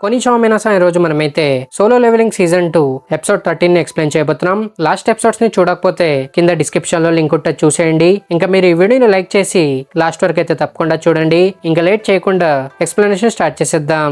కొనిచివా మినాసాన్ ఈ రోజు మనమైతే సోలో లెవెలింగ్ సీజన్ 2 ఎపిసోడ్ 13 ని ఎక్స్ప్లెయిన్ చేయబోతున్నాం. లాస్ట్ ఎపిసోడ్స్ ని చూడకపోతే కింద డిస్క్రిప్షన్ లో లింక్ ఉంటే చూసేయండి. ఇంకా మీరు ఈ వీడియోని లైక్ చేసి లాస్ట్ వరకు అయితే తప్పకుండా చూడండి. ఇంకా లేట్ చేయకుండా ఎక్స్ప్లెనేషన్ స్టార్ట్ చేసేద్దాం.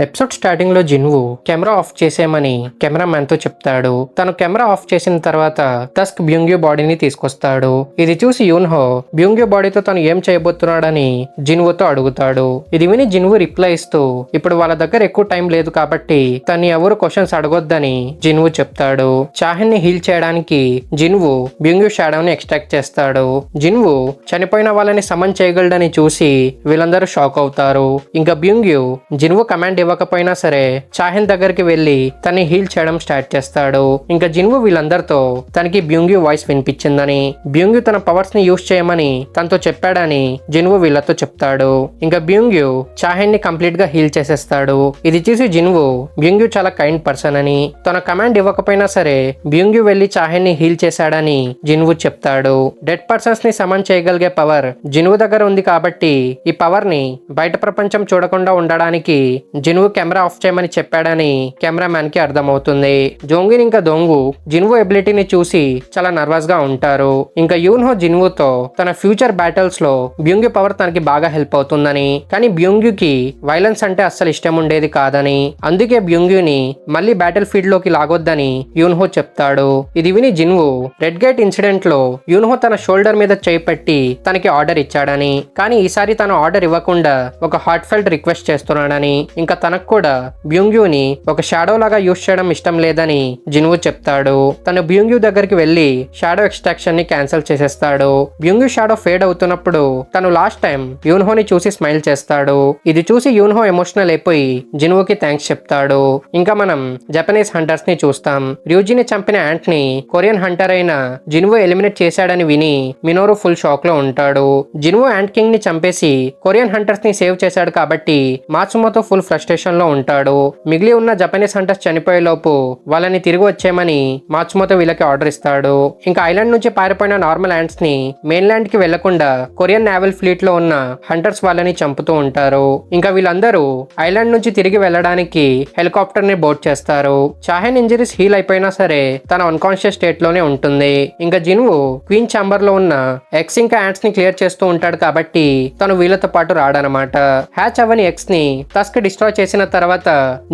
ఎపిసోడ్ స్టార్టింగ్ లో జిన్వు కెమెరా ఆఫ్ చేసేయమని కెమెరామ్యాన్ తో చెప్తాడు. తను కెమెరా ఆఫ్ చేసిన తర్వాత టస్క్ బ్యూంగ్యూ బాడీని తీసుకొస్తాడు. ఇది చూసి యూన్హో బ్యూంగ్యూ బాడీతో తను ఏం చేయబోతున్నాడని జిన్వుతో అడుగుతాడు. ఇది విని జిన్వు రిప్లై ఇస్తూ ఇప్పుడు వాళ్ళ దగ్గర ఎక్కువ టైం లేదు కాబట్టి తను ఎవరు క్వశ్చన్స్ అడగొద్దని జిన్వు చెప్తాడు. చాహిన్ ని హీల్ చేయడానికి జిన్వు బ్యూంగ్యూ షాడోని ఎక్స్ట్రాక్ట్ చేస్తాడు. జిన్వు చనిపోయిన వాళ్ళని సమన్ చేయగలడని చూసి వీళ్ళందరూ షాక్ అవుతారు. ఇంకా బ్యూంగ్యూ జిన్వు కమాండ్ ఇవ్వకపోయినా సరే చాహిన్ దగ్గరికి వెళ్లి తన్ని హీల్ చేయడం స్టార్ట్ చేస్తాడు. ఇంకా జిన్వు వీళ్ళందరితో తనకి బ్యూంగ్యూ వాయిస్ వినిపించిందని, బ్యూంగ్యూ తన పవర్స్ ని యూజ్ చేయమని తనతో చెప్పాడని జిన్వు వీళ్ళతో చెప్తాడు. ఇంకా బ్యూంగ్యూ చాహిన్ ని కంప్లీట్ గా హీల్ చేసేస్తాడు. ఇది చూసి జిన్వు బ్యూంగ్యూ చాలా కైండ్ పర్సన్ అని, తన కమాండ్ ఇవ్వకపోయినా సరే బ్యూంగ్యూ వెళ్లి చాహిన్ ని హీల్ చేశాడని జిన్వు చెప్తాడు. డెడ్ పర్సన్స్ ని సమన్ చేయగలిగే పవర్ జిన్వు దగ్గర ఉంది కాబట్టి ఈ పవర్ ని బయట ప్రపంచం చూడకుండా ఉండడానికి జిన్వు కెమెరా ఆఫ్ చేయమని చెప్పాడని కెమెరామ్యాన్ కి అర్థమవుతుంది. జోంగిన్ ఇంకా దొంగు జిన్వు ఎబిలిటీని చూసి చాలా నర్వస్ గా ఉంటారు. ఇంకా యూన్హో జిన్వుతో తన ఫ్యూచర్ బ్యాటిల్స్ లో బ్యూంగ్యూ పవర్ తనకి బాగా హెల్ప్ అవుతుందని, కానీ బ్యూంగ్యూకి వైలెన్స్ అంటే అస్సలు ఇష్టం ఉండేది కాదని, అందుకే బ్యూంగ్యూని మళ్ళీ బ్యాటిల్ ఫీల్డ్ లోకి లాగొద్దని యూన్హో చెప్తాడు. ఇది విని జిన్వు రెడ్ గేట్ ఇన్సిడెంట్ లో యూన్హో తన షోల్డర్ మీద చేయి పెట్టి తనకి ఆర్డర్ ఇచ్చాడని, కానీ ఈసారి తన ఆర్డర్ ఇవ్వకుండా ఒక హార్ట్ ఫెల్ట్ రిక్వెస్ట్ చేస్తున్నాడని, ఇంకా తనకు కూడా బ్యూంగ్యూని ఒక షాడో లాగా యూజ్ చేయడం ఇష్టం లేదని జిన్వు చెప్తాడు. తను బ్యూంగ్యూ దగ్గరికి వెళ్లి షాడో ఎక్స్ట్రాక్షన్ ని క్యాన్సిల్ చేసేస్తాడు. బ్యూంగ్యూ షాడో ఫేడ్ అవుతున్నప్పుడు తను లాస్ట్ టైం యూన్హోని చూసి స్మైల్ చేస్తాడు. ఇది చూసి యూన్హో ఎమోషనల్ అయిపోయి జిన్వుకి థ్యాంక్స్ చెప్తాడు. ఇంకా మనం జపనీస్ హంటర్స్ ని చూస్తాం. ర్యూజిని చంపిన యాంట్ ని కొరియన్ హంటర్ అయిన జిన్వు ఎలిమినేట్ చేశాడని విని మినోరు ఫుల్ షాక్ లో ఉంటాడు. జిన్వు యాంట్ కింగ్ ని చంపేసి కొరియన్ హంటర్స్ ని సేవ్ చేశాడు కాబట్టి మాత్సుమోతో ఫుల్ ఫ్రస్ట్రేషన్ లో ఉంటాడు. మిగిలి ఉన్న జపనీస్ హంటర్స్ చనిపోయే లోపు వాళ్ళని తిరిగి వచ్చేయమని మాత్సుమోతో వీళ్ళకి ఆర్డర్ ఇస్తాడు. ఇంకా ఐలాండ్ నుంచి పారిపోయిన నార్మల్ యాంట్స్ ని మెయిన్ ల్యాండ్ కి వెళ్లకుండా కొరియన్ నేవల్ ఫ్లీట్ లో ఉన్న హంటర్స్ వాళ్ళని చంపుతూ ఉంటారు. ఇంకా వీళ్ళందరూ ఐలాండ్ నుంచి తిరిగి వెళ్ళడానికి హెలికాప్టర్ ని బోట్ చేస్తారు. చాహిన్ ఇంజరీస్ హీల్ అయిపోయినా సరే తన అన్కాన్షియస్ స్టేట్ లోనే ఉంటుంది. ఇంకా జిన్వు క్వీన్ ఛాంబర్ లో ఉన్న ఎక్స్ ఇంకా యాంట్స్ ని క్లియర్ చేస్తూ ఉంటాడు కాబట్టి తను వీళ్ళతో పాటు రాడనమాట. హ్యాచ్ అవని ఎక్స్ ని టస్క్ డిస్ట్రాయ్ చేసిన తర్వాత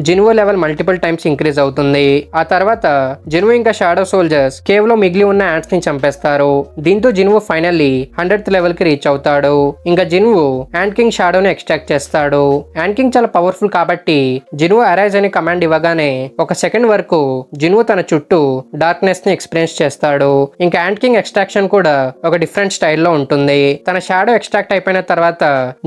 Jinwoo level multiple times increase అవుతుంది. ఆ తర్వాత జిన్వు ఇంకా షాడో సోల్జర్స్ కేవ్ లో మిగిలి ఉన్న యాంట్స్ ని చంపేస్తారు. దీంతో జిన్వు ఫైనల్లీ 100th లెవెల్ కి రీచ్ అవుతాడు. ఇంకా జిన్వు యాంట్ కింగ్ షాడోని ఎక్స్ట్రాక్ట్ చేస్తాడు. యాంట్ కింగ్ చాలా పవర్ఫుల్ కాబట్టి జిన్వు అరైజ్ అని కమాండ్ ఇవ్వగానే ఒక సెకండ్ వరకు జిన్వు తన చుట్టూ డార్క్నెస్ ని ఎక్స్పీరియన్స్ చేస్తాడు. ఇంకా యాంట్ కింగ్ ఎక్స్ట్రాక్షన్ కూడా ఒక డిఫరెంట్ స్టైల్లో ఉంటుంది. తన షాడో ఎక్స్ట్రాక్ట్ అయిపోయిన తర్వాత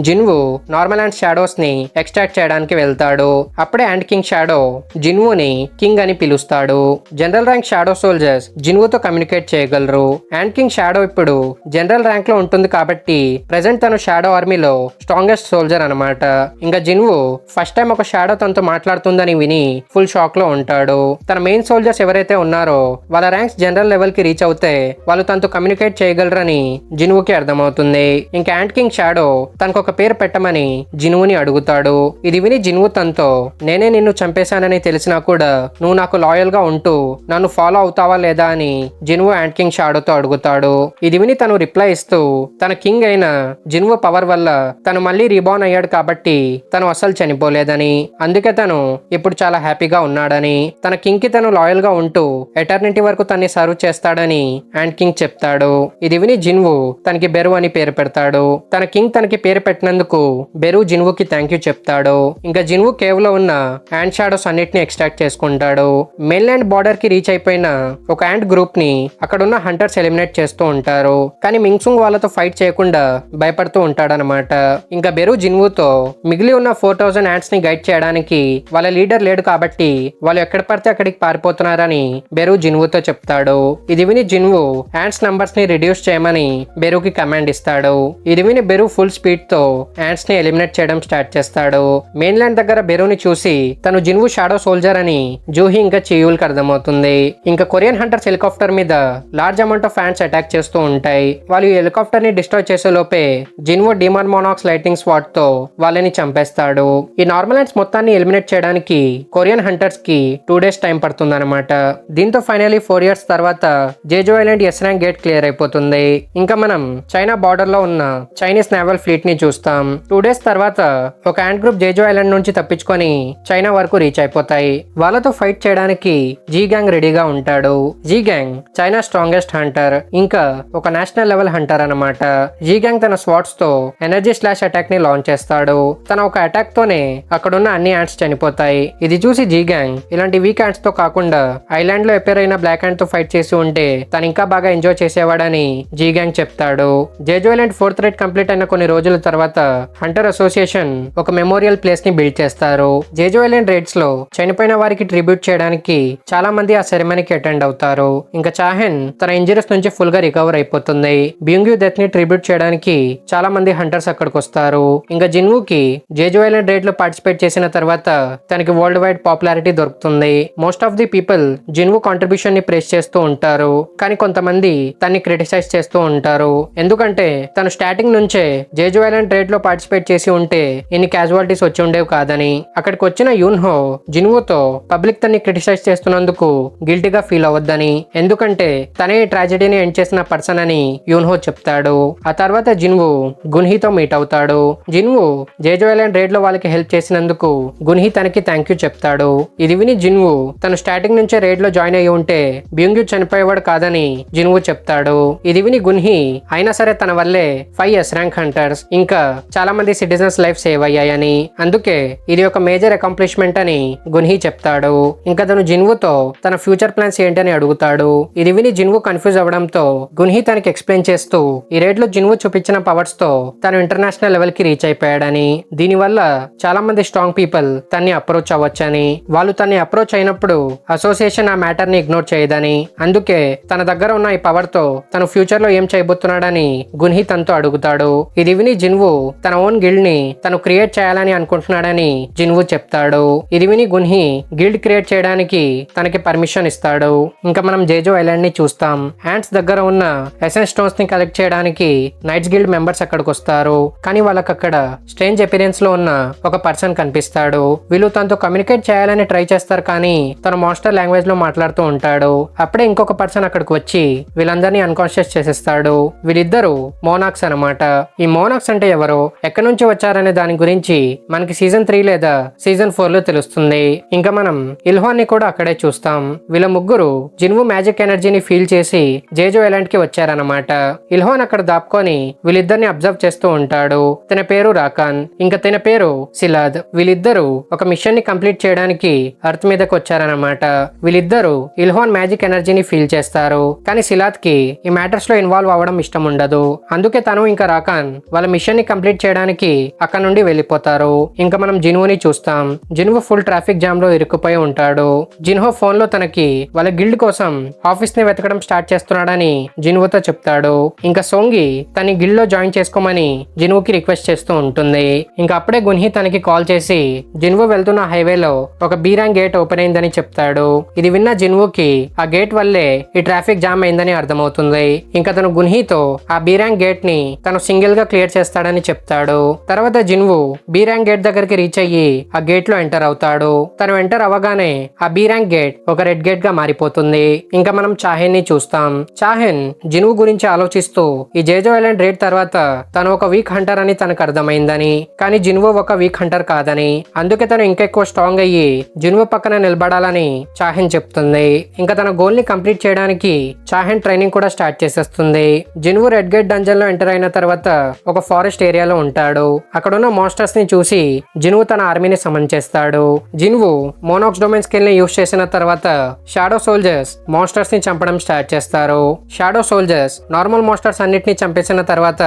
జిన్వు నార్మల్ యాంట్ షాడోస్ ని ఎక్స్ట్రాక్ట్ చేయడానికి వెళ్తాడు. అప్పుడే యాంట్ కింగ్ షాడో జిన్వుని కింగ్ అని పిలుస్తాడు. జనరల్ ర్యాంక్ షాడో సోల్జర్స్ జిన్వుతో కమ్యూనికేట్ చేయగలరు. యాంట్ కింగ్ షాడో ఇప్పుడు జనరల్ ర్యాంక్ లో ఉంటుంది కాబట్టి ప్రెసెంట్ తను షాడో ఆర్మీలో స్ట్రాంగెస్ట్ సోల్జర్ అనమాట. ఇంకా జిన్వు ఫస్ట్ టైం ఒక షాడో తనతో మాట్లాడుతుందని విని ఫుల్ షాక్ లో ఉంటాడు. తన మెయిన్ సోల్జర్స్ ఎవరైతే ఉన్నారో వాళ్ళ ర్యాంక్స్ జనరల్ లెవెల్ కి రీచ్ అవుతే వాళ్ళు తనతో కమ్యూనికేట్ చేయగలరని జిన్వుకి అర్థమవుతుంది. ఇంకా యాంట్ కింగ్ షాడో తనకు ఒక పేరు పెట్టమని జిన్వుని అడుగుతాడు. ఇది విని జిన్వు తనతో నేనే నిన్ను చంపేశానని తెలిసినా కూడా నువ్వు నాకు లాయల్ గా ఉంటూ నన్ను ఫాలో అవుతావా లేదా అని జిన్వు యాంట్ కింగ్ షాడోతో అడుగుతాడు. ఇది విని తను రిప్లై ఇస్తూ తన కింగ్ అయిన జిన్వు పవర్ వల్ల తను మళ్ళీ రీబార్న్ అయ్యాడు కాబట్టి తను అసలు చనిపోలేదని, అందుకే తను ఇప్పుడు చాలా హ్యాపీగా ఉన్నాడని, తన కింగ్ కి తను లాయల్ గా ఉంటూ ఎటర్నిటీ వరకు తన్ని సర్వ్ చేస్తాడని యాంట్ కింగ్ చెప్తాడు. ఇది విని జిన్వు తనకి బెరు అని పేరు పెడతాడు. తన కింగ్ తనకి పేరు పెట్టినందుకు బెరు జిన్వుకి థ్యాంక్ యూ చెప్తాడు. ఇంకా జిన్వు కేవ్ లో ఉన్న యాంట్ షాడోస్ అన్నిటిని ఎక్స్ట్రాక్ట్ చేసుకుంటాడు. మెయిన్ ల్యాండ్ బార్డర్ కి రీచ్ అయిపోయిన ఒక యాంట్ గ్రూప్ ని అక్కడున్న హంటర్స్ ఎలిమినేట్ చేస్తూ ఉంటారు. కానీ మింగ్సుంగ్ వాళ్ళతో ఫైట్ చేయకుండా భయపడుతూ ఉంటాడనమాట. ఇంకా బెరు జిన్వుతో మిగిలి ఉన్న 4000 యాంట్స్ ని గైడ్ చేయడానికి వాళ్ళ లీడర్ లేడు కాబట్టి వాళ్ళు ఎక్కడ పడితే అక్కడికి పారిపోతున్నారని బెరు జిన్వుతో చెప్తాడు. ఇది విని జిన్వు యాంట్స్ నంబర్స్ ని రిడ్యూస్ చేయమని బెరుకి కమాండ్ ఇస్తాడు. ఇది విని బెరు ఫుల్ స్పీడ్ తో యాంట్స్ ని ఎలిమినేట్ చేయడం స్టార్ట్ చేస్తాడు. మెయిన్ ల్యాండ్ ఐలాండ్ దగ్గర బెరూని చూసి తను జిన్వు షాడో సోల్జర్ అని జూహీ ఇంకా చియూల్కి అర్థమవుతుంది. ఇంకా కొరియన్ హంటర్స్ హెలికాప్టర్ మీద large amount of fans attack చేస్తూ ఉంటాయి. వాళ్ళు ఈ హెలికాప్టర్ ని డిస్ట్రాయ్ చేసే లోపే జిన్వు డిమాన్ మోనాక్స్ లైటింగ్ స్వాట్ తో వాళ్ళని చంపేస్తాడు. ఈ నార్మల్ యాంట్స్ మొత్తాన్ని ఎలిమినేట్ చేయడానికి కొరియన్ హంటర్స్ కి 2 days టైం పడుతుందన్నమాట. దీంతో ఫైనలీ 4 years తర్వాత Jeju island S rank gate clear అయిపోతుంది. ఇంకా మనం చైనా బార్డర్ లో ఉన్న చైనీస్ నేవల్ ఫ్లీట్ ని చూస్తాం. 2 days తర్వాత ఒక యాంట్ గ్రూప్ జేజో ఐలాండ్ నుంచి తప్పించుకొని చైనా వరకు రీచ్ అయిపోతాయి. వాళ్ళతో ఫైట్ చేయడానికి జీ గ్యాంగ్ రెడీగా ఉంటాడు. Ji Gang China strongest hunter, ఇంకా ఒక నేషనల్ లెవెల్ హంటర్ అన్నమాట. జీ గ్యాంగ్ తన స్వాట్స్ తో ఎనర్జీ స్లాష్ అటాక్ ని లాంచ్ చేస్తాడు. తన ఒక అటాక్ తోనే అక్కడున్న అన్ని యాంట్స్ చనిపోతాయి. ఇది చూసి జీ గ్యాంగ్ ఇలాంటి వీక్ యాంట్స్ తో కాకుండా ఐలాండ్ లో ఎపేర్ అయిన బ్లాక్ యాంట్ తో ఫైట్ చేసి ఉంటే తను ఇంకా బాగా ఎంజాయ్ చేసేవాడని జీ గ్యాంగ్ చెప్తాడు. జేజో ఐలాండ్ 4th రైడ్ కంప్లీట్ అయిన కొన్ని రోజుల తర్వాత హంటర్ అసోసియేషన్ ఒక మెమోరియల్ ప్లేస్ ని బిల్డ్ చేస్తారు. జేజో ఐలాండ్ రైడ్స్ లో చనిపోయిన వారికి ట్రిబ్యూట్ చేయడానికి చాలా మంది ఆ సెరమనీకి అటెండ్ అవుతారు. ఇంకా చాహెన్ తన ఇంజరీస్ నుంచి ఫుల్ గా రికవర్ అయిపోతుంది. బ్యూంగ్యూ డెత్ ని ట్రిబ్యూట్ చేయడానికి చాలా మంది హంటర్స్ అక్కడికి వస్తారు. ఇంకా జిన్వుకి జేజో ఐలాండ్ రైడ్ లో పార్టిసిపేట్ చేసిన తర్వాత తనకి వరల్డ్ వైడ్ పాపులారిటీ దొరుకుతుంది. Most of the people Jinwoo contribution ని ప్రేస్ చేస్తూ ఉంటారు, కానీ కొంతమంది తన్ని క్రిటిసైజ్ చేస్తూ ఉంటారు. ఎందుకంటే తను స్టార్టింగ్ నుంచే జేజో ఐలాండ్ రైడ్ లో పార్టిసిపేట్ చేసి ఉంటే ఇన్ని క్యాజువాలిటీస్ వచ్చి ఉండేవి కాదని. అక్కడికి వచ్చిన యూన్హో జిన్వుతో పబ్లిక్ తన్ని క్రిటిసైజ్ చేస్తున్నందుకు గిల్టీగా ఫీల్ అవ్వద్దని, ఎందుకంటే తనే ట్రాజెడీని ఎండ్ చేసిన పర్సన్ అని యూన్హో చెప్తాడు. ఆ తర్వాత జిన్వు గున్హీతో మీట్ అవుతాడు. జిన్వు జేజో ఐలాండ్ రైడ్ లో వాళ్ళకి హెల్ప్ చేసినందుకు గున్హీ తనకి థ్యాంక్ యూ చెప్తాడు. ఇది విని జిన్వు తను స్టార్టింగ్ నుంచే రైడ్ లో జాయిన్ అయ్యి ఉంటే బ్యూంగ్యూ చనిపోయేవాడు కాదని జిన్వు చెప్తాడు. ఇది విని గున్హీ అయినా సరే తన వల్లే 5 S ర్యాంక్ హంటర్స్ ఇంకా చాలా మంది సిటిజన్స్ లైఫ్ సేవ్ అయ్యాయని, అందుకే ఇది ఒక మేజర్ అకాంప్లిష్మెంట్ అని గున్హీ చెప్తాడు. ఇంకా తను జిన్వుతో తన ఫ్యూచర్ ప్లాన్స్ ఏంటని అడుగుతాడు. ఇది విని జిన్వు కన్ఫ్యూజ్ అవడంతో గున్హీ తనకి ఎక్స్ప్లెయిన్ చేస్తూ ఈ రైడ్ లో జిన్వు చూపించిన పవర్స్ తో తను ఇంటర్నేషనల్ లెవెల్ కి రీచ్ అయిపోయాడని, దీనివల్ల చాలా మంది స్ట్రాంగ్ పీపుల్ తన్ని అప్రోచ్ అవ్వచ్చని, వాళ్ళు తన్ని అప్రోచ్ అయినప్పుడు అసోసియేషన్ ఆ మ్యాటర్ ని ఇగ్నోర్ చేయదని, అందుకే తన దగ్గర ఉన్న ఈ పవర్ తో తను ఫ్యూచర్ లో ఏం చేయబోతున్నాడని గున్హీ తనతో అడుగుతాడు. ఇది విని జిన్వు తన ఓన్ గిల్డ్ ని తను క్రియేట్ చేయాలని అనుకుంటున్నాడని జిన్వు చెప్తాడు. ఇది విని గున్హీ గిల్డ్ క్రియేట్ చేయడానికి తనకి పర్మిషన్ ఇస్తాడు. ఇంకా మనం జేజో ఐలాండ్ ని చూస్తాం. హ్యాండ్స్ దగ్గర ఉన్న ఎసెన్స్ స్టోన్స్ ని కలెక్ట్ చేయడానికి నైట్స్ గిల్డ్ మెంబర్స్ అక్కడికి వస్తారు. కానీ వాళ్ళకి అక్కడ స్ట్రేంజ్ అపిరియన్స్ లో ఉన్న ఒక పర్సన్ కనిపిస్తాడు. వీళ్ళు తనతో కమ్యూనికేట్ చేయాలని ట్రై చేస్తారు, కానీ తన మాస్టర్ లాంగ్వేజ్ లో మాట్లాడుతూ ఉంటాడు. అప్పుడే ఇంకొక పర్సన్ అక్కడికి వచ్చి వీళ్ళందరినీ అన్కాన్షియస్ చేసేస్తాడు. వీళ్ళిద్దరు మోనాక్స్ అన్నమాట. ఈ మోనాక్స్ అంటే ఎవరో, ఎక్కడి నుంచి వచ్చారనే దాని గురించి మనకి సీజన్ 3 లేదా సీజన్ 4 లో తెలుస్తుంది. ఇంకా మనం ఇల్హాన్ ని కూడా అక్కడే చూస్తాం. వీళ్ళ ముగ్గురు జిన్వు మ్యాజిక్ ఎనర్జీని ఫీల్ చేసి జేజో ఐలాండ్ కి వచ్చారన్నమాట. ఇల్హాన్ అక్కడ దాపుకొని వీళ్ళిద్దరిని అబ్జర్వ్ చేస్తూ ఉంటాడు. తన పేరు రాకాన్, ఇంకా తన పేరు సిలాద్. వీళ్ళిద్దరూ ఒక మిషన్ ని కంప్లీట్ చేయడానికి అర్త్ మీదకి వచ్చారన్నమాట. వీళ్ళిద్దరూ ఇల్హాన్ మ్యాజిక్ ఎనర్జీని ఫీల్ చేస్తారు, కానీ సిలాద్ కి ఈ మ్యాటర్స్ లో ఇన్వాల్వ్ అవ్వడం ఇష్టం ఉండదు. అందుకే తను ఇంకా రాకాన్ వాళ్ళ మిషన్ ని కంప్లీట్ చేయడానికి అక్కడ నుండి వెళ్ళిపోతారు. ఇంకా మనం జిన్వుని చూస్తాం. జిన్వు ఫుల్ ట్రాఫిక్ జామ్ లో ఇరుక్కుపోయి ఉంటాడు. జిన్హో ఫోన్ లో తనకి వాళ్ళ గిల్డ్ కోసం ఆఫీస్ ని వెతకడం స్టార్ట్ చేస్తున్నాడని జిన్వుతో చెప్తాడు. ఇంకా సోంగి తన గిల్డ్ లో జాయిన్ చేసుకోమని జిన్వుకి రిక్వెస్ట్ చేస్తూ ఉంటుంది. ఇంకా అప్పుడే గున్హీ తనకి కాల్ చేసి జిన్వు వెళ్తున్న హైవేలో ఒక బీ ర్యాంక్ గేట్ ఓపెన్ అయిందని చెప్తాడు. ఇది విన్న జిన్వుకి ఆ గేట్ వల్లే ఈ ట్రాఫిక్ జామ్ అయిందని అర్థమవుతుంది. ఇంకా తను గున్హీతో ఆ బీ ర్యాంక్ గేట్ ని తను సింగిల్ గా క్లియర్ చేస్తాడని చెప్తాడు. తర్వాత జిన్వు బీ ర్యాంక్ గేట్ దగ్గరికి రీచ్ అయ్యి ఆ గేట్ లో ఎంటర్ అవుతాడు. తను ఎంటర్ అవ్వగానే ఆ బీ ర్యాంక్ గేట్ ఒక రెడ్ గేట్ గా మారిపోతుంది. ఇంకా మనం చాహెన్ ని చూస్తాం. చాహెన్ జిన్వు గురించి ఆలోచిస్తూ ఈ జేజో ఐలాండ్ రేడ్ తర్వాత తను ఒక వీక్ హంటర్ అని తనకు అర్థమైందని, కానీ జిన్వు ఒక వీక్ హంటర్ కాదని, అందుకే తను ఇంకెక్కువ స్ట్రాంగ్ అయ్యి జిన్వు పక్కన నిలబడాలని చాహెన్ చెప్తుంది. ఇంకా తన గోల్ ని కంప్లీట్ చేయడానికి చాహెన్ ట్రైనింగ్ కూడా స్టార్ట్ చేసేస్తుంది. జిన్వు రెడ్ గేట్ డంజన్ లో ఎంటర్ అయిన తర్వాత ఒక ఫారెస్ట్ ఏరియాలో ఉంటాడు. అక్కడున్న మాన్స్టర్స్ ని చూసి జిన్వు తన ఆర్మీని సమన్ చేస్తాడు. జిన్వు మోనాక్స్ డొమైన్ స్కిల్ ని యూస్ చేసిన తర్వాత షాడో సోల్జర్స్ మాన్స్టర్స్ ని చంపడం స్టార్ట్ చేస్తారు. షాడో సోల్జర్స్ నార్మల్ మాన్స్టర్స్ అన్నిటిని చంపేసిన తర్వాత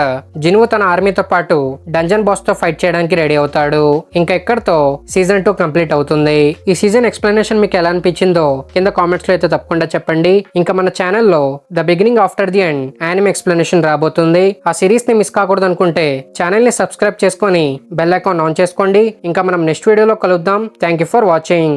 జిన్వు తన ఆర్మీతో పాటు డంజన్ బాస్ తో ఫైట్ చేయడానికి రెడీ అవుతాడు. ఇంకా ఎక్కడితో సీజన్ 2 కంప్లీట్ అవుతుంది. ఈ సీజన్ ఎక్స్ప్లెనేషన్ మీకు ఎలా అనిపించిందో కింద కామెంట్స్ లో అయితే తప్పకుండా చెప్పండి. ఇంకా మన ఛానల్లో the beginning after the end anime explanation రాబోతుంది. ఆ సిరీస్ ని మిస్ కాకూడదు అనుకుంటే ఛానల్ ని సబ్స్క్రైబ్ చేసుకొని బెల్ ఐకాన్ ఆన్ చేసుకోండి. ఇంకా మనం నెక్స్ట్ వీడియోలో కలుద్దాం. Thank you for watching.